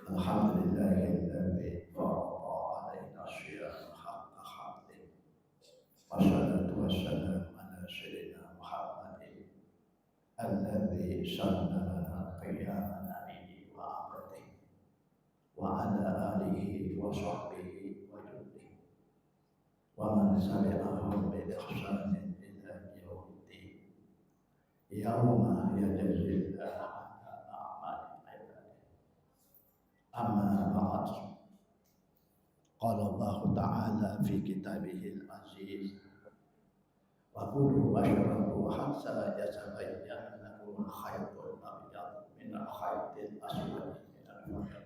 الحمد لله الذي فرض علينا الصيام حق حقه، والصلاة والسلام على سيدنا محمد الذي سن لنا قيام نبيه وعبده وعلى آله وصحبه وجنده ومن تبعهم بإحسان إلى يوم الدين يوم يجزي الله على أعمال عباده. أما بعد، قال الله تعالى في كتابه العزيز: وكلوا واشربوا حتى يتبين لكم الخيط الأبيض من الخيط الأسود من الفجر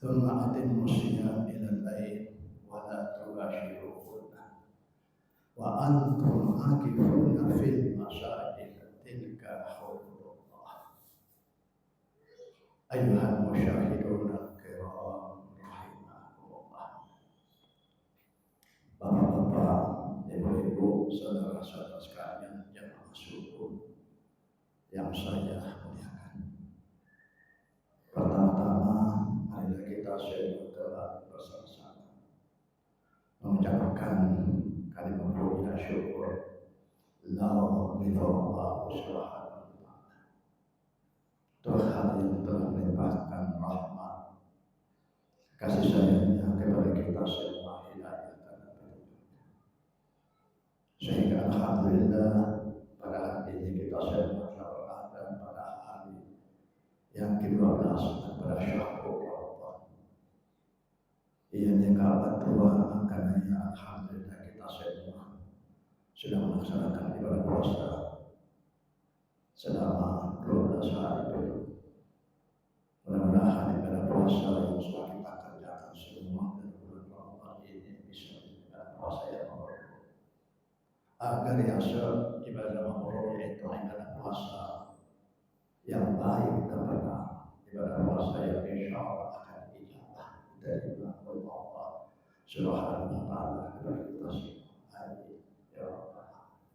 ثم أتموا الصيام إلى الليل ولا تباشروهن وأنتم عاكفون في المساجد تلك حدود الله. أيها المشاهدون الكرام رحمكم الله. Bapak-bapak, ibu-ibu, saudara-saudara sekalian jamaah subuh yang saya muliakan. Pertama-tama, marilah kita semua bersama-sama mengucapkan kalimat puji dan syukur Allah subhanahu wa ta'ala, Tuhan yang telah melimpahkan rahmat kasih sayangnya kepada kita semua, hidayah dan petunjuknya, sehingga alhamdulillah pada hari ini kita semua telah berada pada hari yang ke-12 pada Syahrul Ramadan. Ianya kabar tua, makanya alhamdulillah kita semua sudah melaksanakan ibadah puasa selama 12 hari penuh. Mudah-mudahan ibadah puasa yang sudah kita kerjakan semua dan bulan Ramadan ini bisa menjadi puasa yang mabrur. Agar yang ibadah mabrur yaitu ibadah puasa yang baik dan benar, ibadah puasa yang insya Allah akan ijabah dari Allah Subhanahu wa ta'ala kepada kita semua. Ya Rabbal Alamin.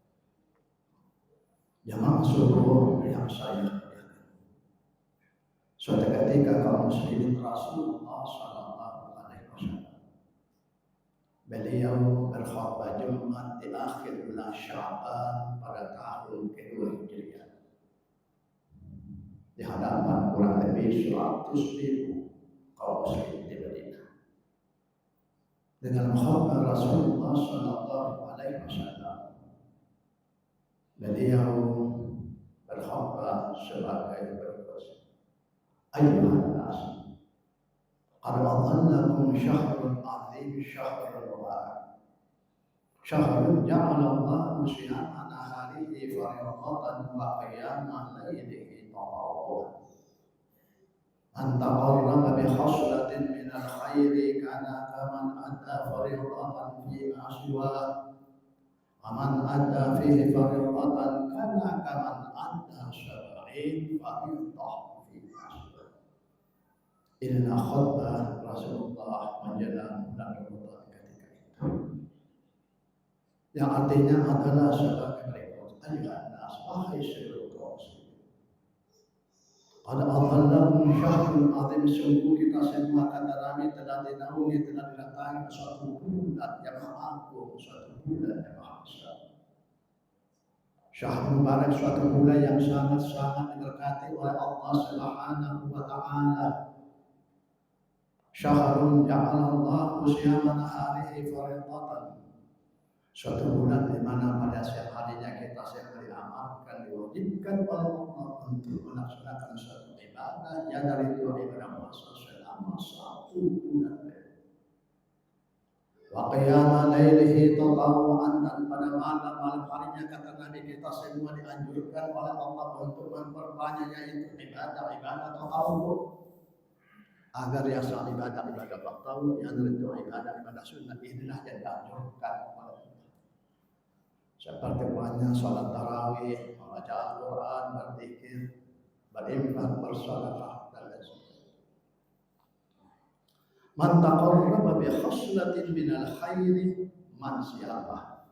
Jamaah subuh yang saya muliakan, suatu ketika kaum muslimin Rasulullah sallallahu alaihi wasallam beliau berkhutbah Jumat di akhir bulan Sya'ban pada tahun kedua Hijriah di hadapan kurang lebih 100.000 kaum muslimin di Madinah. Dengan khutbah Rasulullah sallallahu alaihi wasallam, beliau berkhutbah sebagai berikut: Ayyuhan nas, qad adhallakum syahrun azim, syahrul mubarak, syahrun ja'ala Allahu siyama naharihi fariidatan wa qiyama laylihi tatawwu'an. Man taqarraba bi khaslatin min al-khairi kana kaman adda fariidatan fi ma siwa, wa man adda fihi fariidatan kana kaman adda 70 fariidah fi ma siwa. Inilah khutbah Rasulullah menjelang bulan Ramadan ketika itu, yang artinya adalah sebagai berikut: Ayyuhan nas, wahai seluruh kaum muslimin, qad adhallakum syahrun azim, sungguh kita semua kata Nabi telah dinaungi, telah didatangi suatu bulan yang agung, suatu bulan yang maha besar. Syahrul mubarak, suatu bulan yang sangat-sangat diberkati oleh Allah Subhanahu wa ta'ala. Syahrun ja'alallahu siyama naharihi fariidatan, suatu bulan di mana pada setiap harinya kita semua diamalkan, diwajibkan oleh Allah untuk melaksanakan suatu ibadah yang dari itu ibadah puasa selama 1 bulan. Wa qiyama lailihi tatawwu'an, dan pada malam harinya kata Nabi kita semua dianjurkan oleh Allah untuk memperbanyak yaitu ibadah tatawwu', agar yang soal ibadah tatawwu' yang dari itu ibadah sunnah inilah yang dianjurkan oleh Allah, seperti banyak sholat tarawih, membaca Al-Quran, berzikir, berinfak, bersedekah dan lain sebagainya. Man taqarraba bi khaslatin minal khairi, man siapa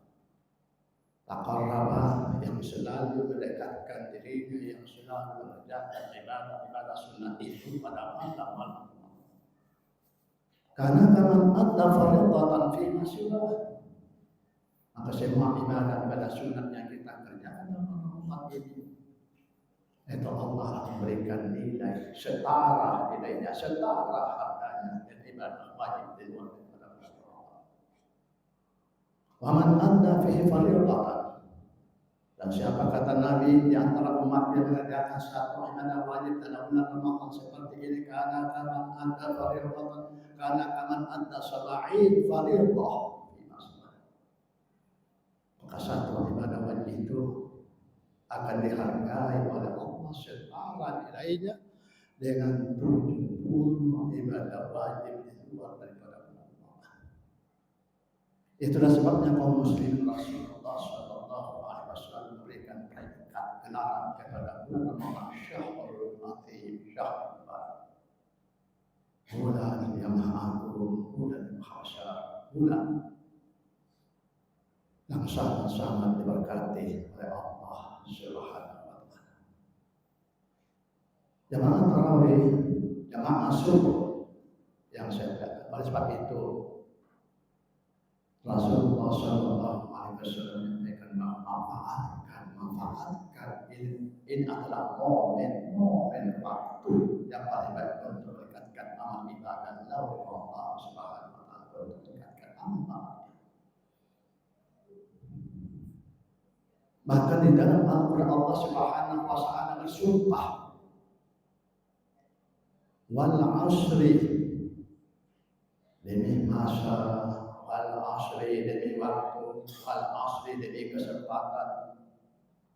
taqarraba yang selalu mendekatkan dirinya, yang selalu mengerjakan ibadah sunnah itu, masih pada malam-malam. Karena kaman adda fardatan fi masyaallah. Maka semua ibadah sunat yang kita kerjakan dalam umat ini, itu Allah akan berikan nilai setara nilainya, setara harganya dan ibadah wajib di luar daripada Allah. Wa man adda fihi fardatan. Dan siapa kata Nabi di antara umat yang mengerjakan satu ibadah wajib dalam bulan Ramadan seperti ini, karena kaman anda fardatan, karena kaman anda sab'in fardhah. Maka satu ibadah wajib itu akan dihargai oleh Allah setara nilainya dengan 70 ibadah wajib di luar daripada bulan Ramadan. Itulah sebabnya kaum muslimin Rasulullah SAW memberikan predikat gelaran kepada bulan Ramadan, Syahrul Azim, Syahrul Barak, bulan yang maha agung, bulan yang maha besar, bulan yang sangat-sangat diberkati oleh Allah Subhanahu wa Ta'ala. Jamaah tarawih, jamaah subuh yang saya katakan. Oleh sebab itu Rasulullah SAW menyampaikan manfaatkan ini adalah momen waktu yang paling baik untuk meningkatkan amal ibadah lalu Allah Subhanahu wa Ta'ala, untuk meningkatkan amal. Bahkan di dalam Al-Quran Allah Subhanahu wa Ta'ala bersumpah, wal asri, demi masa, wal asri demi waktu, wal asri demi kesempatan,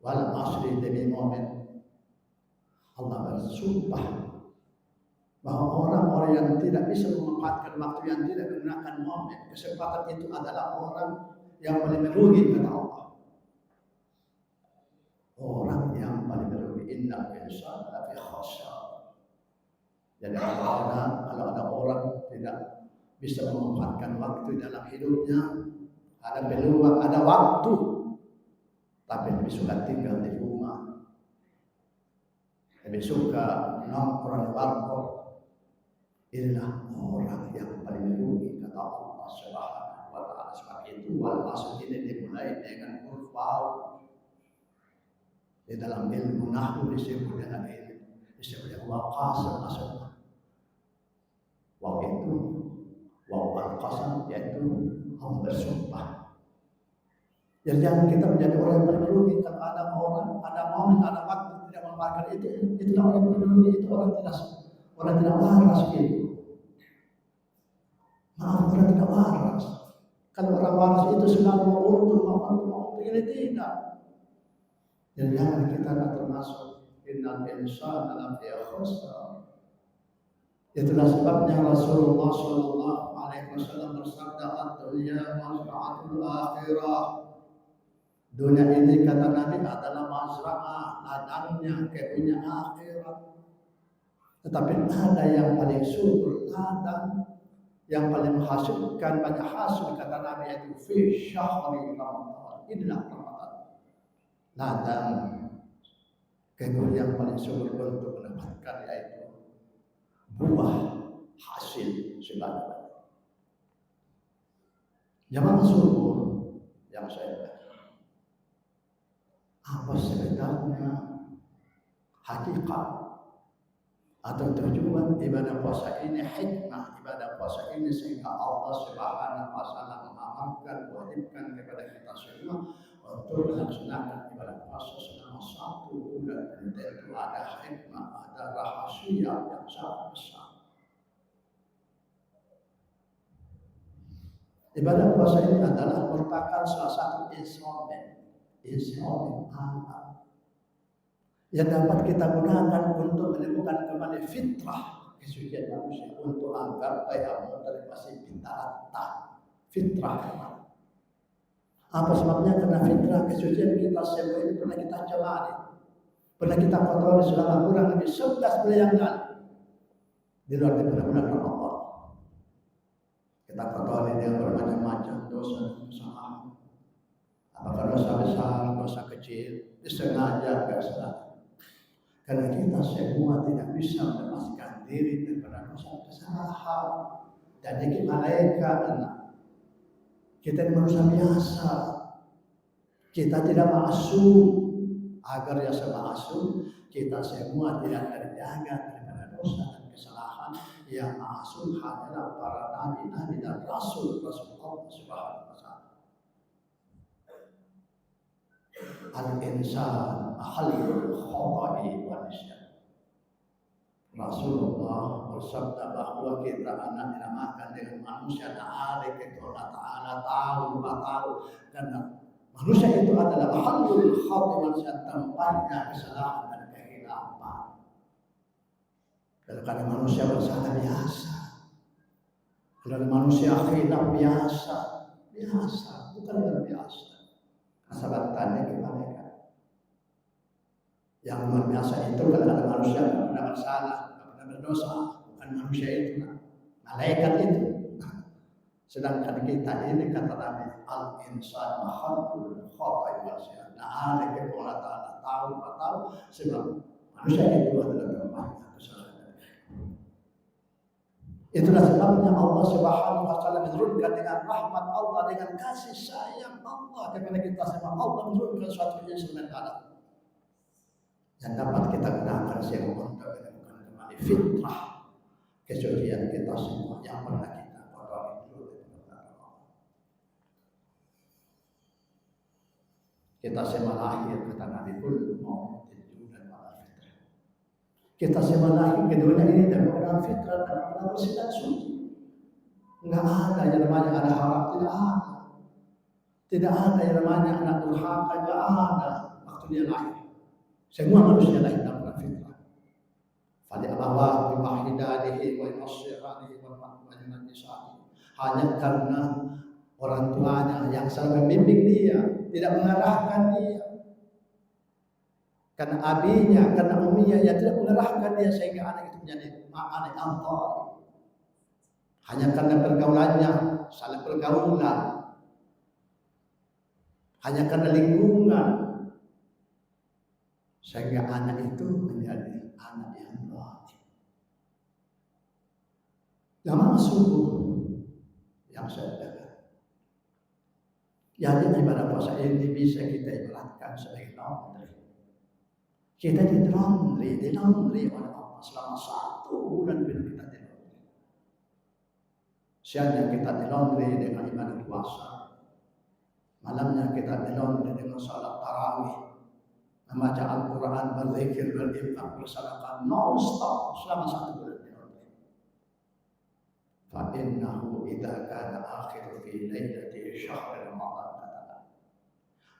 wal asri demi momen. Allah bersumpah bahwa orang-orang yang tidak bisa memanfaatkan waktu, yang tidak menggunakan momen, kesempatan itu adalah orang yang paling merugi kata Allah. Orang yang paling merugi, innal insana lafi khusr. Jadi kalau ada orang tidak bisa memanfaatkan waktu dalam hidupnya, ada peluang, ada waktu, tapi lebih suka tinggal di rumah, lebih suka nongkrong di warkop, inilah orang yang paling merugi kata Allah Subhanahu wa Ta'ala. Sebab itu wal asr ini dimulai dengan huruf waw. Di dalam ilmu nahwu disebut dengan ini, disebut dengan qasam asal. Waw itu, waw al-qasam, yaitu Allah bersumpah. Jadi jangan kita menjadi orang yang paling merugi. Kalau ada orang, ada momen, ada waktu tidak memanfaatkan itulah orang yang paling merugi. Itu orang tidak waras gitu. Maaf, orang tidak waras. Kalau orang waras itu selalu mau untung, ini tidak. Dan jangan kita termasuk innal insana lafi khusr. Itulah sebabnya Rasulullah SAW bersabda, ad-dunya mazra'atul akhirah. Dunia ini kata Nabi adalah mazra'ah, ladangnya, kebunnya akhirat. Tetapi ada yang paling subur, ladang yang paling menghasilkan banyak hasil kata Nabi, yaitu fi syahri Ramadan. Inilah Ramadan. Ladang kebun yang paling subur untuk mendapatkan yaitu buah hasil sebanyak. Jamaah subur yang saya apa sebenarnya hakikat atau tujuan ibadah puasa ini, hikmah ibadah puasa ini, sehingga Allah Subhanahu wa Ta'ala mengamalkan, wajibkan kepada kita semua untuk melaksanakan ibadah puasa selama 1 bulan. Tentu ada hikmah, ada rahasia yang sangat besar. Ibadah puasa ini adalah merupakan salah satu instrumen amal yang dapat kita gunakan untuk menemukan kembali fitrah kesucian manusia, untuk agar tayammum dari masih kita fitrah. Apa sebabnya? Karena fitrah kesucian kita semua ini pernah kita jalani, pernah kita kotori selama kurang lebih 11 bulan yang lalu di luar daripada bulan Ramadan. Kita kotori dengan bermacam-macam dosa. Apakah dosa besar, dosa kecil, disengaja, enggak sengaja. Karena kita semua tidak bisa melepaskan diri daripada dosa kesalahan. Jadi malaikat kita manusia biasa. Kita tidak maksum. Agar ya maksum, kita semua tidak terjaga daripada dosa dan kesalahan. Yang maksum hanyalah para nabi-nabi dan rasul-rasul Allah Subhanahu wa taala. Al-insan khalqul khata'i wa nisyan. Rasulullah bersabda bahwa kita anak dinamakan dengan manusia ta'ala, kita Allah Ta'ala tahu dan manusia itu adalah khalqul khata'i wa nisyan, tempatnya kesalahan dan kehilapan. Kadang-kadang manusia bersalah biasa, kadang manusia khilaf biasa, bukan luar biasa. Kesabatannya gimana kan? Yang luar biasa itu kadang-kadang manusia tidak pernah bersalah, tidak pernah berdosa, bukan manusia itu, malaikat itu. Sedangkan kita ini kata Nabi al-insan khalqul khata'i wa nisyan. Nah, Allah Ta'ala tahu sebab manusia itu adalah tempatnya kesalahan. Itulah sebabnya Allah Subhanahu wa taala menurunkan dengan rahmat Allah, dengan kasih sayang Allah kepada kita semua. Allah menurunkan suatu instrumen alam yang dapat kita gunakan semua untuk menemukan kembali fitrah kesucian kita semua yang pernah kita kotori dulu. Kita semua lahir kata Nabi kullu mautin junan ala fitrah. Kita semua lahir ke dunia ini dalam keadaan fitrah dan keadaan bersih dan suci. Enggak ada yang namanya ada harap, tidak ada. Tidak ada yang namanya anak durhaka, tidak ada waktu dia lahir. Semua manusia lahir dalam keadaan fitrah. Fali abawahu bimahidanihi wa nasihanihi wa majnanisahi. Hanya karena orang tuanya yang selalu membimbing dia, tidak mengarahkan dia. Karena abinya, karena uminya yang tidak mengarahkan dia sehingga anak itu menjadi anak antar. Hanya karena pergaulannya, salah pergaulan. Hanya karena lingkungan. Sehingga anak itu menjadi anak yang baik. Jamaah subuh yang saya dengar. Jadi ibadah puasa ini bisa kita ibaratkan sebagai laundry. Kita di laundry oleh Allah selama 1 bulan bila kita di laundry. Siangnya kita di laundry dengan ibadah puasa. Malamnya kita di laundry dengan salat tarawih. Membaca Al-Quran, berzikir, berinfak, bersedekah non-stop selama 1 bulan di laundry. Fa'innahu idza kana akhir fi lailati syahr Ramadan.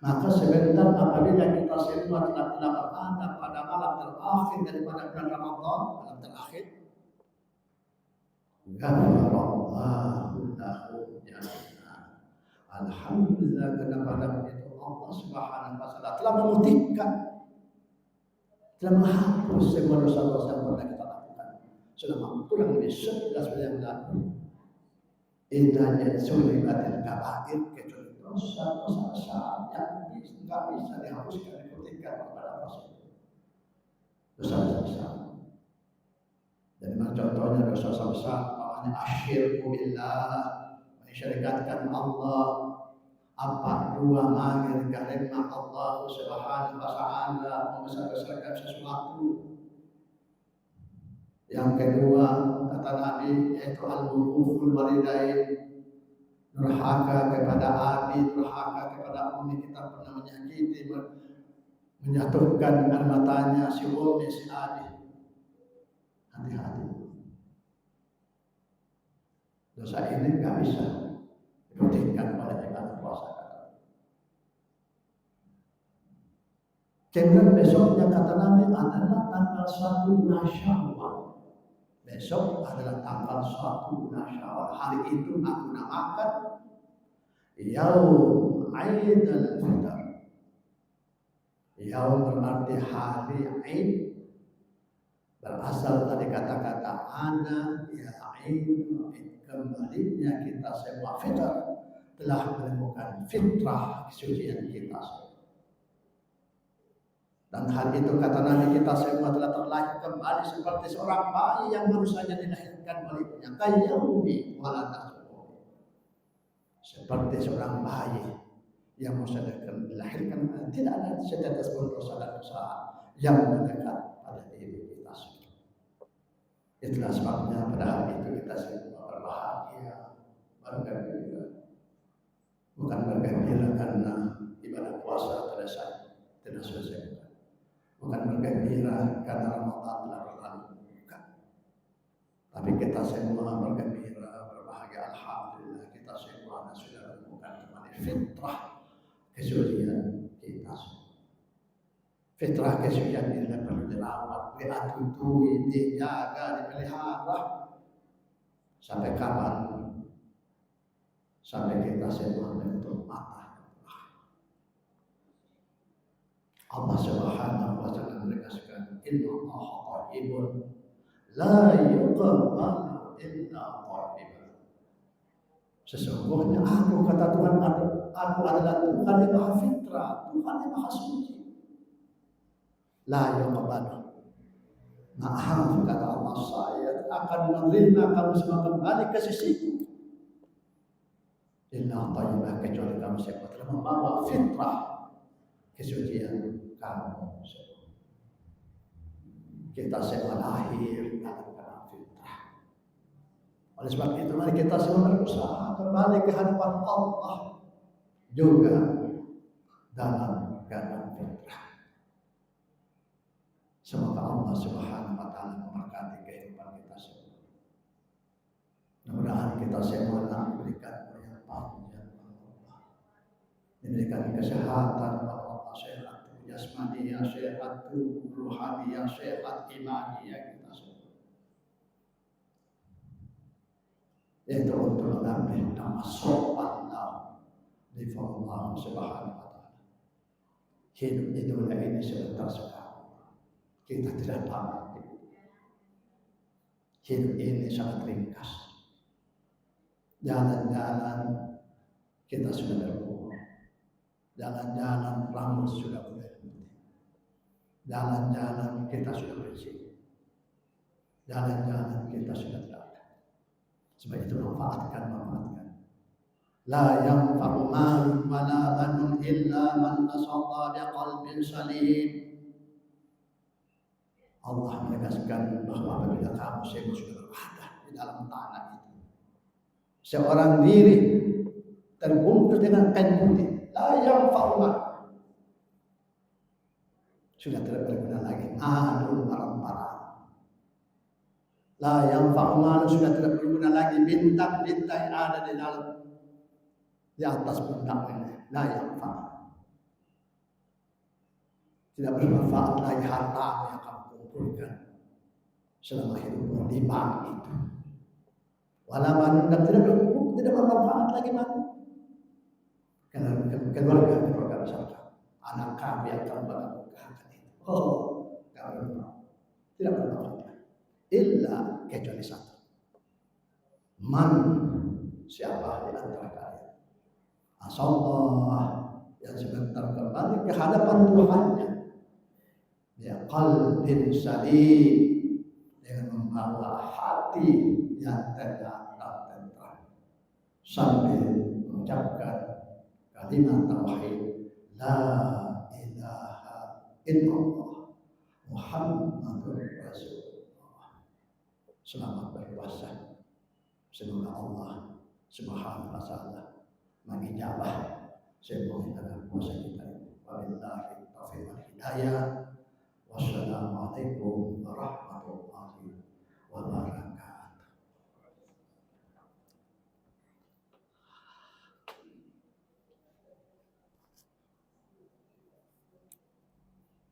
Maka sebentar apabila kita semua telah berada pada malam terakhir daripada bulan Ramadan, malam terakhir, ghafarallahu lahu jannah. Alhamdulillah karena pada itu Allah Subhanahu wa taala telah memutihkan, telah menghapus semua dosa-dosa yang pernah kita lakukan selama kurang lebih 11 bulan yang lalu. Inna sulibatil kabair, kecuali dosa-dosa besar yang tidak bisa dihapuskan, diputihkan kepada Allah. Dosa-dosa besar. Jadi contohnya dosa-dosa besar, namanya asyirku billah, mensyirikatkan Allah. Apa dua mangil kalimah Allah Subhanahu wa taala, membesar-besarkan sesuatu. Yang kedua kata Nabi yaitu al-wuquful walidain, durhaka kepada abi, durhaka kepada umi. Kita pernah menyakiti, menjatuhkan air matanya si umi, si abi. Hati-hati. Dosa ini nggak bisa diputihkan oleh ibadah puasa. Kemudian besoknya kata Nabi adalah tanggal 1 bulan Syawal. Besok adalah tanggal 1 bulan Syawal. Hari itu aku namakan Yaum Aidul Fitr. Yaum berarti hari Aid, berasal dari kata-kata ana ya Aid. Kembalinya kita semua fitr, telah menemukan fitrah kesucian kita. Dan hal itu kata Nabi kita semua telah terlahir kembali seperti seorang bayi yang baru saja dilahirkan oleh ibunya. Kayyumi waladatu. Seperti seorang bayi yang baru saja dilahirkan, tidak ada setetes pun dosa dan kesalahan yang mendekat pada diri kita semua. Itulah sebabnya pada hari itu kita semua berbahagia, bergembira. Bukan bergembira karena ibadah puasa tidak selesai. Bukan bergembira karena Ramadan telah berlalu, bukan. Tapi kita semua bergembira, berbahagia, alhamdulillah kita semua sudah menemukan kembali fitrah kesucian kita semua. Fitrah kesucian ini perlu dirawat, diatutui, dijaga, dipelihara. Sampai kapan? Sampai kita semua menutup mata. Allah Subhanahu wa Ta'ala menegaskan, Inna Allah thayyibun la yuqbalu illa thayyiban. Sesungguhnya aku, kata Tuhan, aku adalah Tuhan yang maha fitrah, Tuhan yang maha suci. La yuqbalu. Maaf, kata Allah, saya akan menerima kamu semua kembali ke sisiku. Illa thayyiban, kecuali kamu semua telah membawa fitrah kesucian kamu semua. Kita semua lahir dalam keadaan fitrah. Oleh sebab itu mari kita semua berusaha kembali ke hadapan Allah juga dalam keadaan fitrah. Semoga Allah Subhanahu wa Ta'ala memberkati kehidupan kita semua. Mudah-mudahan kita semua diberikan umur yang panjang oleh Allah, diberikan kesehatan oleh Allah, sehat jasmani, sehat ruhani, sehat imani kita semua. Itu untuk mengambil nama sopan di Allah Subhanahu wa Ta'ala. Hidup di dunia ini sebentar sekali. Kita tidak tahu. Hidup ini sangat ringkas. Jalan-jalan kita sudah berumur. Jalan-jalan rambut sudah mulai putih. Jalan-jalan kita sudah bersih. Jalan-jalan kita sudah tidak ada. Sebab itu manfaatkan. La yanfa'u malun wa la banun illa man asaqa biqalbin salim. Allah menegaskan bahwa apabila kamu semua sudah berada di dalam tanah itu, seorang diri terbungkus dengan kain putih, la yanfa'u malun, sudah tidak berguna lagi. Aduh, barang-barang. La yanfa'u malun, sudah tidak berguna lagi. Bintang-bintang yang ada di atas pundak ini, la yanfa'u. Tidak bermanfaat lagi harta yang kamu kumpulkan selama hidupmu di bank itu. Walaupun tidak bermanfaat lagi bank. Karena keluarga besar, anak kamu yang kamu banggakan itu, tidak bermanfaat. Illa, kecuali satu. Man, siapa di antara kalian? Asallah, yang sebentar kembali ke hadapan Tuhannya. Ya, qalbin salim, dengan membawa hati yang tenang, sambil mengucapkan kalimat tauhid, la ilaha illallah Muhammadur Rasulullah. Selamat berpuasa. Semoga Allah Subhanahu wa Ta'ala mengijabah semua ibadah puasa kita. Wabillahi taufiq wal hidayah. Wassalamualaikum warahmatullahi wabarakatuh.